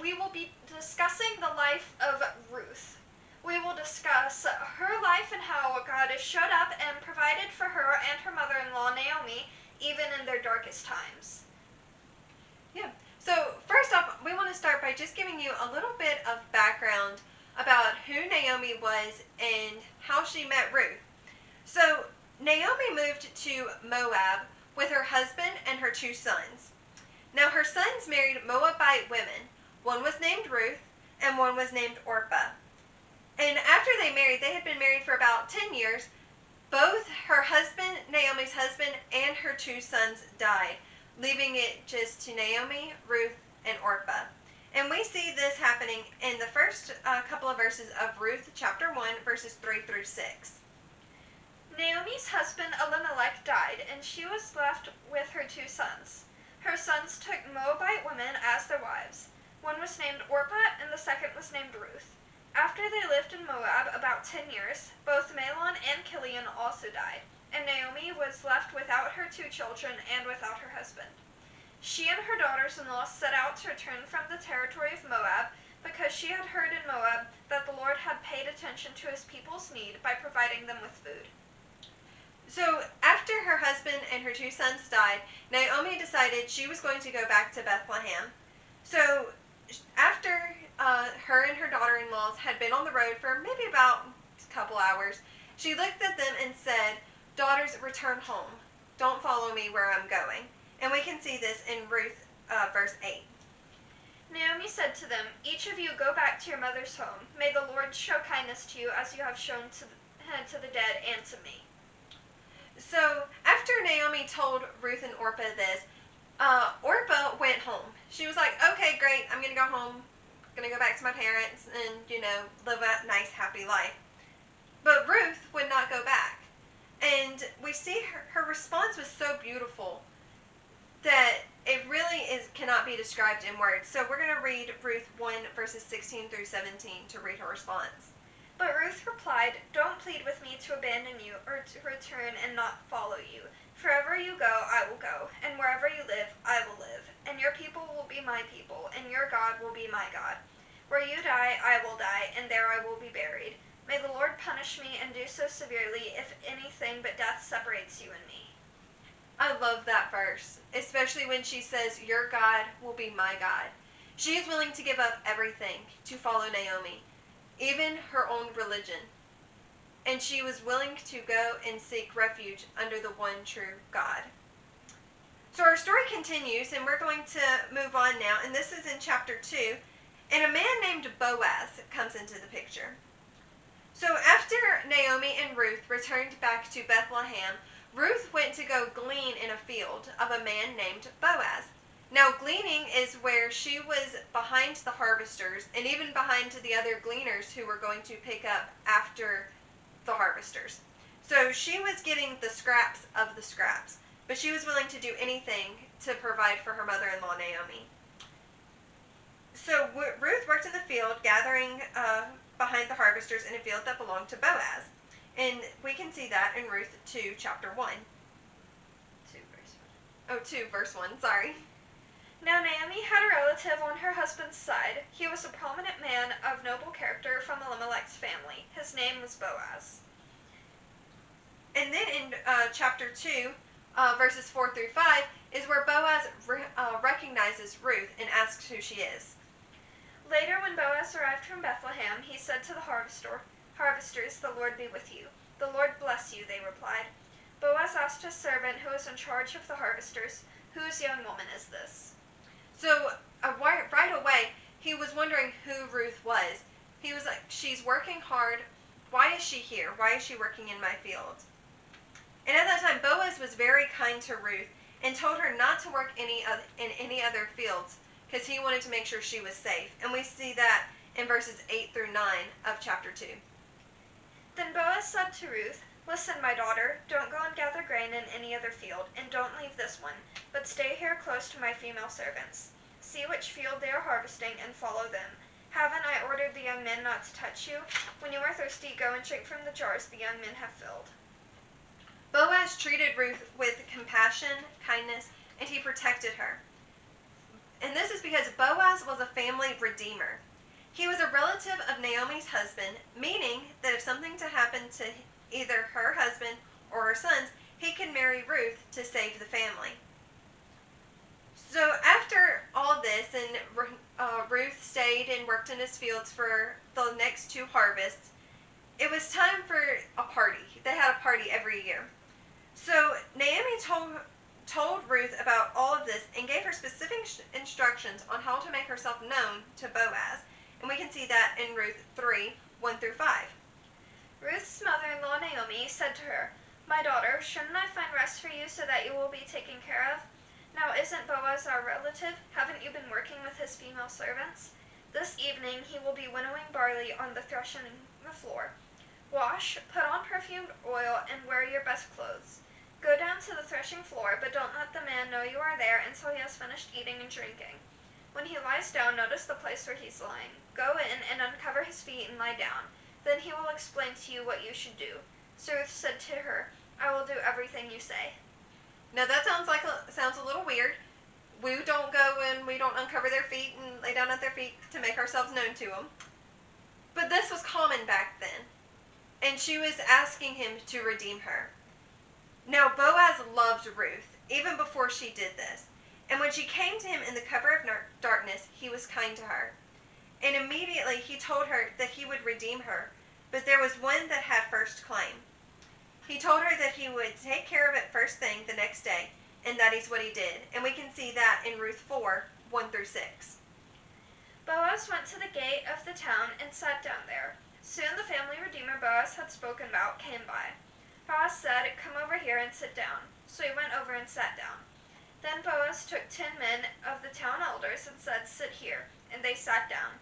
we will be discussing the life of Ruth. We will discuss her life and how God has showed up and provided for her and her mother-in-law Naomi, even in their darkest times. Yeah. So first off, we want to start by just giving you a little bit of background about who Naomi was and how she met Ruth. So Naomi moved to Moab with her husband and her 2 sons. Now her sons married Moabite women. One was named Ruth and one was named Orpah. And after they married, they had been married for about 10 years. Both her husband, Naomi's husband, and her 2 sons died, leaving it just to Naomi, Ruth, and Orpah. And we see this happening in the first couple of verses of Ruth chapter 1, verses 3 through 6. Naomi's husband Elimelech died, and she was left with her 2 sons. Her sons took Moabite women as their wives. One was named Orpah, and the second was named Ruth. After they lived in Moab about 10 years, both Mahlon and Chilion also died, and Naomi was left without her 2 children and without her husband. She and her daughters-in-law set out to return from the territory of Moab, because she had heard in Moab that the Lord had paid attention to his people's need by providing them with food. So after her husband and her 2 sons died, Naomi decided she was going to go back to Bethlehem. So after her and her daughter-in-laws had been on the road for maybe about a couple hours, she looked at them and said, "Daughters, return home. Don't follow me where I'm going." And we can see this in Ruth verse 8. Naomi said to them, "Each of you go back to your mother's home. May the Lord show kindness to you as you have shown to the dead and to me." So after Naomi told Ruth and Orpah this, Orpah went home. She was like, "Okay, great, I'm going to go home. I'm going to go back to my parents and, live a nice, happy life." But Ruth would not go back. And we see her response was so beautiful that it really cannot be described in words. So we're going to read Ruth 1, verses 16 through 17 to read her response. But Ruth replied, "Don't plead with me to abandon you or to return and not follow you. Wherever you go, I will go, and wherever you live, I will live. And your people will be my people, and your God will be my God. Where you die, I will die, and there I will be buried. May the Lord punish me and do so severely if anything but death separates you and me." I love that verse, especially when she says, "Your God will be my God." She is willing to give up everything to follow Naomi, even her own religion. And she was willing to go and seek refuge under the one true God. So our story continues, and we're going to move on now, and this is in chapter 2, and a man named Boaz comes into the picture. So after Naomi and Ruth returned back to Bethlehem, Ruth went to go glean in a field of a man named Boaz. Now, gleaning is where she was behind the harvesters and even behind the other gleaners who were going to pick up after the harvesters. So she was getting the scraps of the scraps, but she was willing to do anything to provide for her mother-in-law Naomi. So Ruth worked in the field gathering behind the harvesters in a field that belonged to Boaz. And we can see that in Ruth 2, chapter 1. 2, verse 1, sorry. Now Naomi had a relative on her husband's side. He was a prominent man of noble character from Elimelech's family. His name was Boaz. And then in chapter 2, verses 4 through 5, is where Boaz recognizes Ruth and asks who she is. Later, when Boaz arrived from Bethlehem, he said to the harvesters, "The Lord be with you." "The Lord bless you," they replied. Boaz asked his servant who was in charge of the harvesters, "Whose young woman is this?" So right away, he was wondering who Ruth was. He was like, "She's working hard. Why is she here? Why is she working in my field?" And at that time, Boaz was very kind to Ruth and told her not to work in any other fields because he wanted to make sure she was safe. And we see that in verses 8 through 9 of chapter 2. Then Boaz said to Ruth, "Listen, my daughter, don't go and gather grain in any other field, and don't leave this one, but stay here close to my female servants. See which field they are harvesting and follow them. Haven't I ordered the young men not to touch you? When you are thirsty, go and drink from the jars the young men have filled." Boaz treated Ruth with compassion, kindness, and he protected her. And this is because Boaz was a family redeemer. He was a relative of Naomi's husband, meaning that if something to happen to either her husband or her sons, he could marry Ruth to save the family. So after all this, and Ruth stayed and worked in his fields for the next 2 harvests, it was time for a party. They had a party every year. So Naomi told Ruth about all of this and gave her specific instructions on how to make herself known to Boaz. And we can see that in Ruth 3, 1 through 5. Ruth's mother-in-law Naomi said to her, "My daughter, shouldn't I find rest for you so that you will be taken care of? Now isn't Boaz our relative? Haven't you been working with his female servants? This evening he will be winnowing barley on the threshing floor. Wash, put on perfumed oil, and wear your best clothes. Go down to the threshing floor, but don't let the man know you are there until he has finished eating and drinking. When he lies down, notice the place where he's lying. Go in and uncover his feet and lie down. Then he will explain to you what you should do." So Ruth said to her, "I will do everything you say." Now that sounds a little weird. We don't go and we don't uncover their feet and lay down at their feet to make ourselves known to them. But this was common back then. And she was asking him to redeem her. Now Boaz loved Ruth, even before she did this. And when she came to him in the cover of darkness, he was kind to her. And immediately he told her that he would redeem her. But there was one that had first claim. He told her that he would take care of it first thing the next day, and that is what he did. And we can see that in Ruth 4, 1 through 6. Boaz went to the gate of the town and sat down there. Soon the family redeemer Boaz had spoken about came by. Boaz said, "Come over here and sit down." So he went over and sat down. Then Boaz took 10 men of the town elders and said, "Sit here," and they sat down.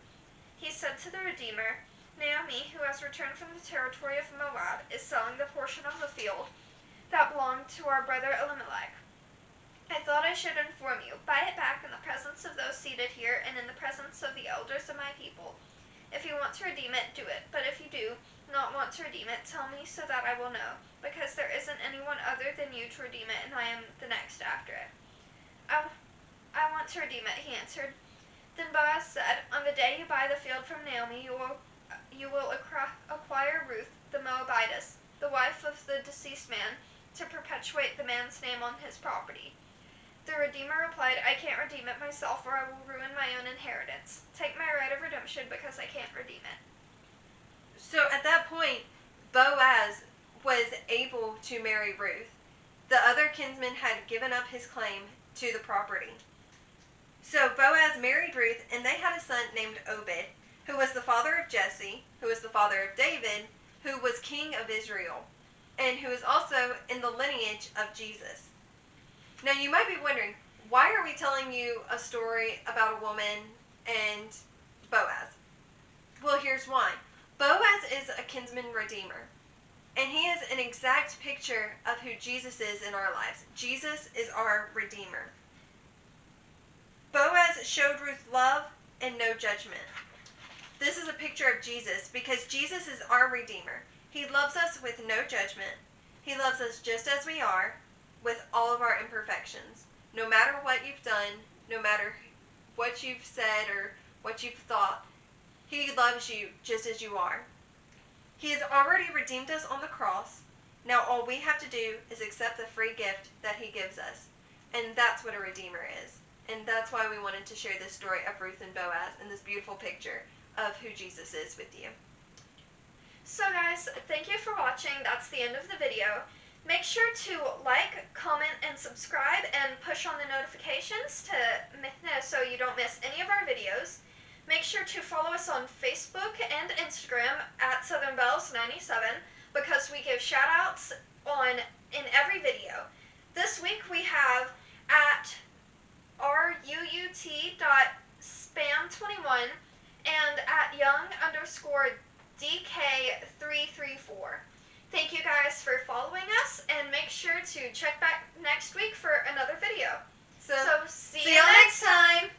He said to the redeemer, "Naomi, who has returned from the territory of Moab, is selling the portion of the field that belonged to our brother Elimelech. I thought I should inform you. Buy it back in the presence of those seated here and in the presence of the elders of my people. If you want to redeem it, do it. But if you do not want to redeem it, tell me so that I will know, because there isn't anyone other than you to redeem it, and I am the next after it." I want to redeem it," he answered. Then Boaz said, "On the day you buy the field from Naomi, you will acquire Ruth the Moabitess, the wife of the deceased man, to perpetuate the man's name on his property." The redeemer replied, "I can't redeem it myself, or I will ruin my own inheritance. Take my right of redemption, because I can't redeem it." So at that point, Boaz was able to marry Ruth. The other kinsman had given up his claim to the property. So Boaz married Ruth, and they had a son named Obed, who was the father of Jesse, who was the father of David, who was king of Israel, and who is also in the lineage of Jesus. Now you might be wondering, why are we telling you a story about a woman and Boaz? Well, here's why. Boaz is a kinsman redeemer, and he is an exact picture of who Jesus is in our lives. Jesus is our redeemer. Boaz showed Ruth love and no judgment. This is a picture of Jesus because Jesus is our redeemer. He loves us with no judgment. He loves us just as we are, with all of our imperfections. No matter what you've done, no matter what you've said or what you've thought, He loves you just as you are. He has already redeemed us on the cross. Now all we have to do is accept the free gift that He gives us. And that's what a redeemer is. And that's why we wanted to share this story of Ruth and Boaz and this beautiful picture of who Jesus is with you. So guys, thank you for watching. That's the end of the video. Make sure to like, comment, and subscribe, and push on the notifications so you don't miss any of our videos. Make sure to follow us on Facebook and Instagram at SouthernBells97 because we give shout-outs in every video. This week we have at ruut.spam21 and at young_DK334. Thank you guys for following us, and make sure to check back next week for another video. So see you next time!